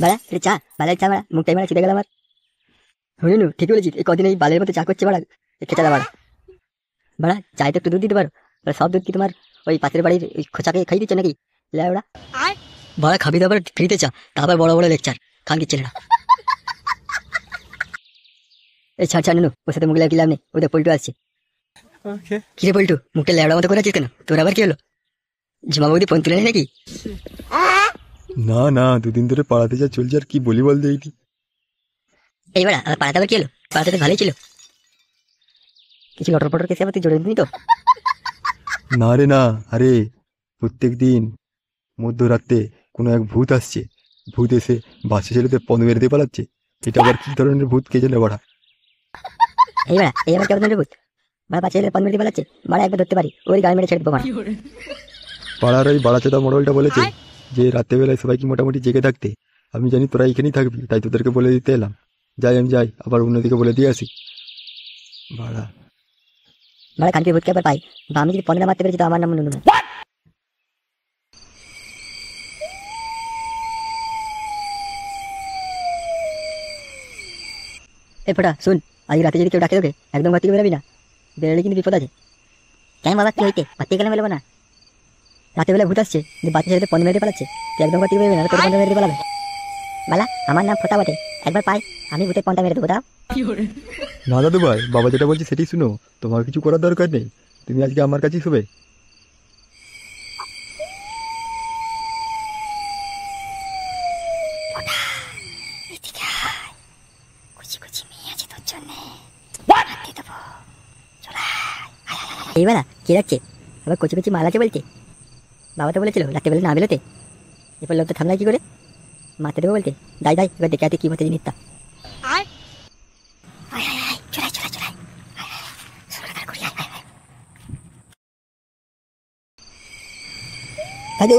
বাড়া এটা চা, বালের চা বাড়া, মুখটাই মারা ছিটে গেল আমার। শুনুন ঠিক বলেছিস, এই কদিন এই বালের মতো চা করছে বাড়া, খেচালা বাড়া। বাড়া চাই তো একটু দুধ দিতে পারো, সব দুধ কি তোমার ওই পাশের বাড়ির ওই খোঁচাকে খাই দিচ্ছে নাকি? ওরা বাড়া খাবি দাবার ফ্রিতে চা, তারপর বড় বড় লেকচার খান কি ছেলেরা। এই ছাড় ছাড় নুনু, ওর সাথে মুখ লাগিয়ে লাভ নেই, ওদের পল্টু আসছে। কিরে পল্টু, মুখটা ল্যাবড়া মতো করে আছিস কেন? তোর আবার কি হলো? ঝুমা বৌদি ফোন তুলে নেই নাকি? না না, দুদিন ধরে পাড়াতে যা চলছে আর কি বলি বল দেখি। এইবার আমার পাড়াতে আবার কি হলো? পাড়াতে তো ভালোই ছিল, কিছু লটর পটর কেসে আবার তুই জড়ে দিবি তো? না রে না, আরে প্রত্যেক দিন মধ্যরাতে কোনো এক ভূত আসছে, ভূত এসে বাচ্চা ছেলেদের পদ মেরে দিয়ে পালাচ্ছে। এটা আবার কি ধরনের ভূত কে জানে বাড়া। এই আবার কেমন ভূত? বাড়া বাচ্চা ছেলে পনেরো পালাচ্ছে, বাড়া একবার ধরতে পারি ওই গাড়ি মেরে ছেড়ে দেবো। পাড়ার ওই বাড়াচোদা মোড়লটা বলেছে যে রাত্রেবেলায় সবাইকে মোটামুটি জেগে থাকতে। আমি জানি তোরা এখানেই থাকবি, তাই তোদেরকে বলে দিতে এলাম। আমি যাই, আবার অন্যদিকে বলে দিয়ে আসি। বাড়া বাড়া কানকে ভূতকে আবার পাই, বা আমি যদি পনেরো মারতে পেরেছি তো আমার নাম নুনু না। এ ফোটা শুন, আজ রাতে যদি কেউ ডাকে তোকে একদম ঘর থেকে বেরোবি না, বেরোলে কিন্তু বিপদ আছে। কেন বাবা কি হইতে ঘর থেকে গেলে বেরোবো না? রাতে বেলা ভূত আসছে, যে বাচ্চা ছেলেদের পনেরো মেরে পালাচ্ছে, তুই একদম ঘর থেকে বেরোবি না, তোর পনেরো মেরে পালাবে। বালা আমার নাম ফোটা বটে, একবার পাই আমি ভূতের পনটা মেরে দেবো। দাও না দাদু ভাই, বাবা যেটা বলছে সেটাই শুনো, তোমার কিছু করার দরকার নেই, তুমি আজকে আমার কাছেই শুবে। এইবেলা কে রাখছে? আবার কচি কচি মাল আছে বলছে। বাবা তো বলেছিল রাতে বেলা না বেরোতে, এরপর লোকটা থামলাই কি করে? মারতে দেবো বলতে। দাই দাই এবার দেখে আতে কি মতো জিনিসটা। দাদু